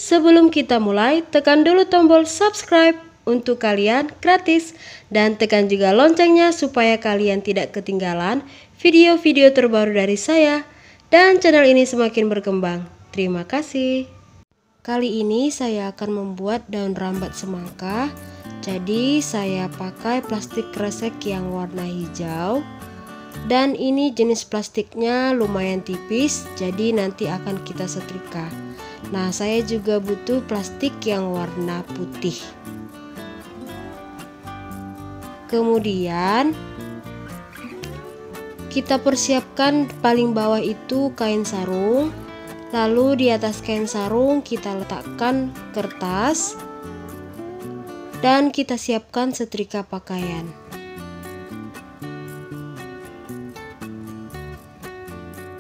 Sebelum kita mulai, tekan dulu tombol subscribe untuk kalian gratis dan tekan juga loncengnya supaya kalian tidak ketinggalan video-video terbaru dari saya dan channel ini semakin berkembang. Terima kasih. Kali ini saya akan membuat daun rambat semangka. Jadi saya pakai plastik kresek yang warna hijau. Dan ini jenis plastiknya lumayan tipis, jadi nanti akan kita setrika. Nah, saya juga butuh plastik yang warna putih. Kemudian kita persiapkan paling bawah itu kain sarung. Lalu di atas kain sarung kita letakkan kertas dan kita siapkan setrika pakaian.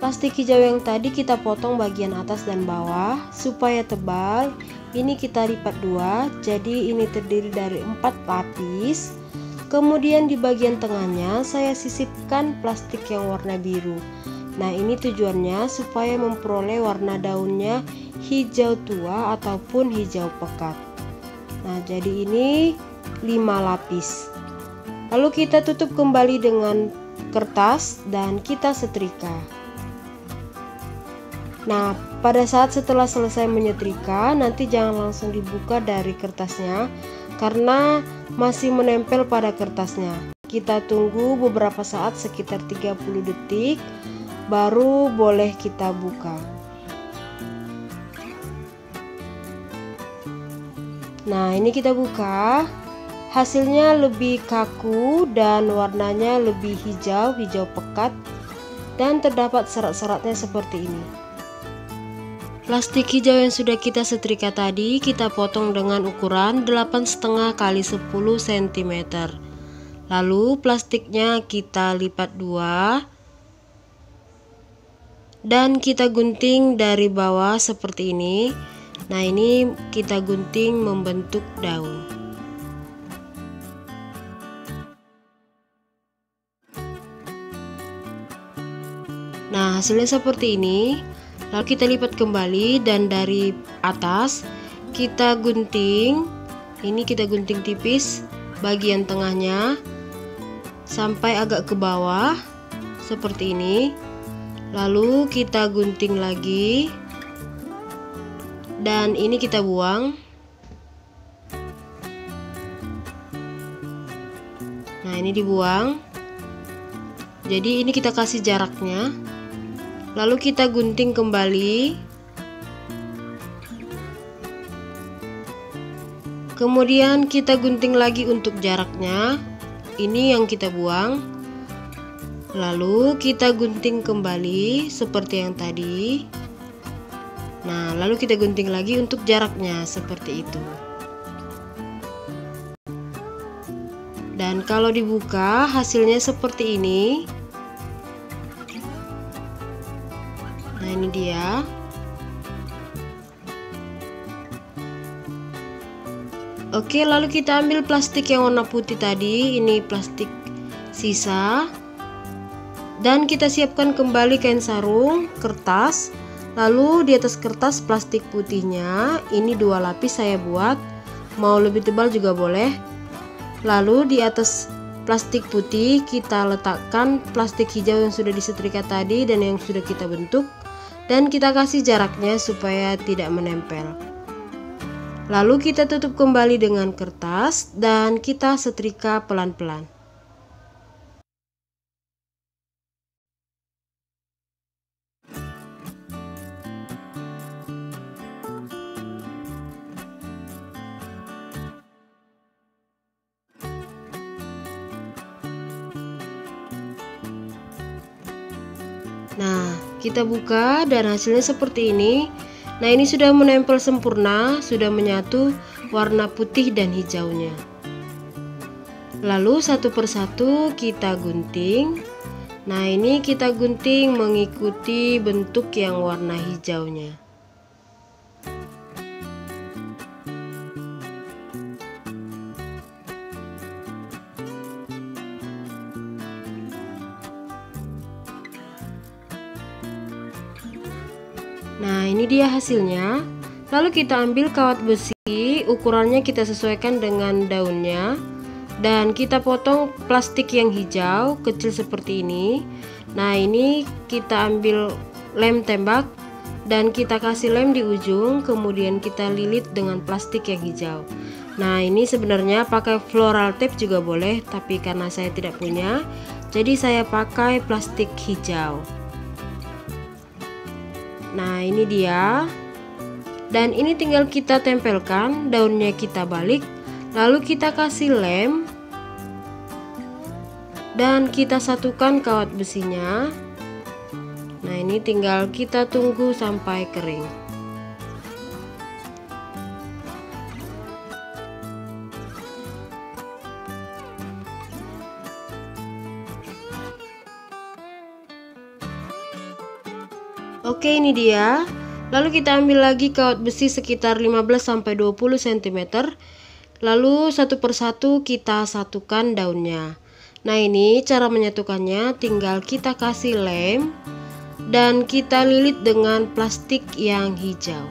Plastik hijau yang tadi kita potong bagian atas dan bawah supaya tebal. Ini kita lipat dua, jadi ini terdiri dari 4 lapis. Kemudian di bagian tengahnya saya sisipkan plastik yang warna biru. Nah, ini tujuannya supaya memperoleh warna daunnya hijau tua ataupun hijau pekat. Nah, jadi ini 5 lapis. Lalu kita tutup kembali dengan kertas dan kita setrika. Nah, pada saat setelah selesai menyetrika, nanti jangan langsung dibuka dari kertasnya karena masih menempel pada kertasnya. Kita tunggu beberapa saat sekitar 30 detik baru boleh kita buka. Nah, ini kita buka. Hasilnya lebih kaku dan warnanya lebih hijau pekat dan terdapat serat-seratnya seperti ini. Plastik hijau yang sudah kita setrika tadi kita potong dengan ukuran 8,5 x 10 cm. Lalu plastiknya kita lipat dua dan kita gunting dari bawah seperti ini. Nah, ini kita gunting membentuk daun. Nah, hasilnya seperti ini. Lalu kita lipat kembali dan dari atas kita gunting. Ini kita gunting tipis bagian tengahnya sampai agak ke bawah seperti ini. Lalu kita gunting lagi dan ini kita buang. Nah, ini dibuang. Jadi ini kita kasih jaraknya. Lalu kita gunting kembali. Kemudian kita gunting lagi untuk jaraknya. Ini yang kita buang. Lalu kita gunting kembali seperti yang tadi. Nah, lalu kita gunting lagi untuk jaraknya seperti itu. Dan kalau dibuka hasilnya seperti ini. Nah, ini dia. Oke, lalu kita ambil plastik yang warna putih tadi. Ini plastik sisa. Dan kita siapkan kembali kain sarung, kertas. Lalu di atas kertas plastik putihnya, ini 2 lapis saya buat. Mau lebih tebal juga boleh. Lalu di atas plastik putih kita letakkan plastik hijau yang sudah disetrika tadi dan yang sudah kita bentuk. Dan kita kasih jaraknya supaya tidak menempel. Lalu kita tutup kembali dengan kertas dan kita setrika pelan-pelan. Nah, kita buka dan hasilnya seperti ini. Nah, ini sudah menempel sempurna, sudah menyatu warna putih dan hijaunya. Lalu satu persatu kita gunting. Nah, ini kita gunting mengikuti bentuk yang warna hijaunya. Nah, ini dia hasilnya. Lalu kita ambil kawat besi, ukurannya kita sesuaikan dengan daunnya. Dan kita potong plastik yang hijau kecil seperti ini. Nah, ini kita ambil lem tembak dan kita kasih lem di ujung, kemudian kita lilit dengan plastik yang hijau. Nah, ini sebenarnya pakai floral tape juga boleh, tapi karena saya tidak punya, jadi saya pakai plastik hijau. Nah, ini dia. Dan ini tinggal kita tempelkan, daunnya kita balik, lalu kita kasih lem dan kita satukan kawat besinya. Nah, ini tinggal kita tunggu sampai kering. Oke, ini dia. Lalu kita ambil lagi kawat besi sekitar 15-20 cm. Lalu satu persatu kita satukan daunnya. Nah, ini cara menyatukannya, tinggal kita kasih lem dan kita lilit dengan plastik yang hijau.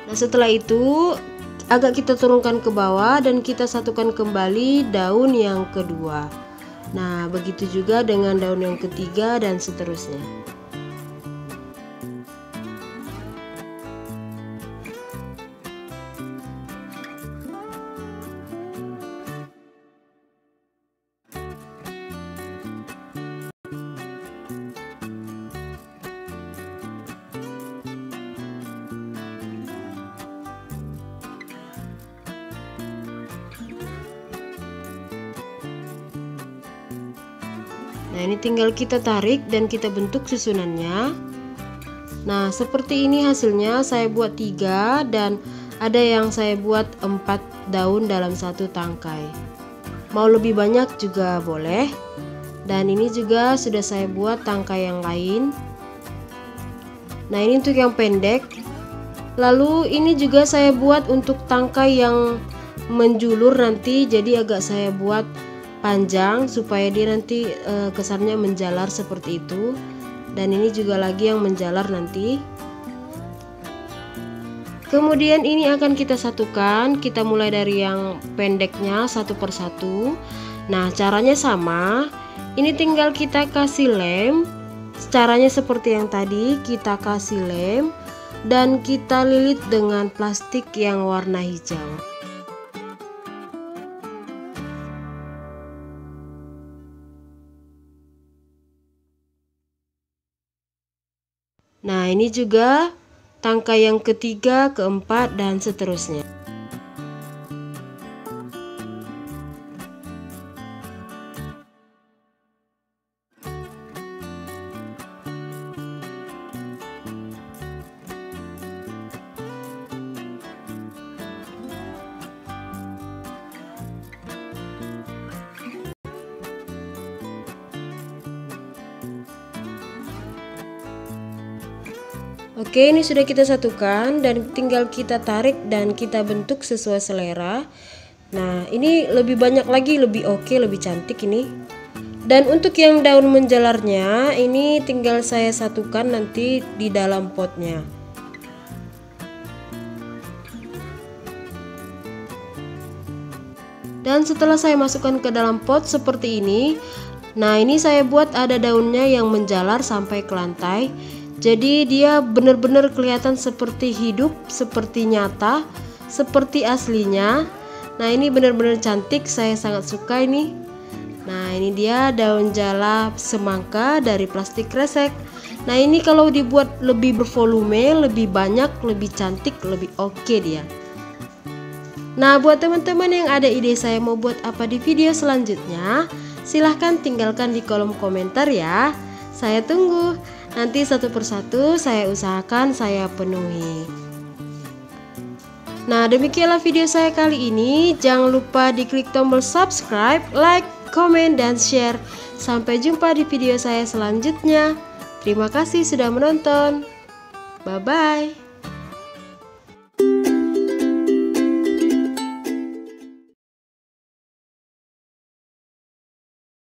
Nah, setelah itu agak kita turunkan ke bawah dan kita satukan kembali daun yang kedua. Nah, begitu juga dengan daun yang ketiga dan seterusnya. Nah, ini tinggal kita tarik dan kita bentuk susunannya. Nah, seperti ini hasilnya. Saya buat 3 dan ada yang saya buat 4 daun dalam satu tangkai. Mau lebih banyak juga boleh. Dan ini juga sudah saya buat tangkai yang lain. Nah, ini untuk yang pendek. Lalu ini juga saya buat untuk tangkai yang menjulur nanti, jadi agak saya buat panjang supaya dia nanti kesannya menjalar seperti itu. Dan ini juga lagi yang menjalar nanti. Kemudian ini akan kita satukan. Kita mulai dari yang pendeknya satu persatu. Nah, caranya sama. Ini tinggal kita kasih lem. Caranya seperti yang tadi, kita kasih lem dan kita lilit dengan plastik yang warna hijau. Nah, ini juga tangkai yang ketiga, keempat, dan seterusnya. Oke, ini sudah kita satukan dan tinggal kita tarik dan kita bentuk sesuai selera. Nah, ini lebih banyak lagi, lebih oke, lebih cantik ini. Dan untuk yang daun menjalarnya, ini tinggal saya satukan nanti di dalam potnya. Dan setelah saya masukkan ke dalam pot seperti ini, nah ini saya buat ada daunnya yang menjalar sampai ke lantai. Jadi dia benar-benar kelihatan seperti hidup, seperti nyata, seperti aslinya. Nah, ini benar-benar cantik, saya sangat suka ini. Nah, ini dia daun jala semangka dari plastik kresek. Nah, ini kalau dibuat lebih bervolume, lebih banyak, lebih cantik, lebih oke dia. Nah, buat teman-teman yang ada ide saya mau buat apa di video selanjutnya, silahkan tinggalkan di kolom komentar ya. Saya tunggu. Nanti satu persatu saya usahakan saya penuhi. Nah, demikianlah video saya kali ini. Jangan lupa diklik tombol subscribe, like, komen, dan share. Sampai jumpa di video saya selanjutnya. Terima kasih sudah menonton. Bye-bye.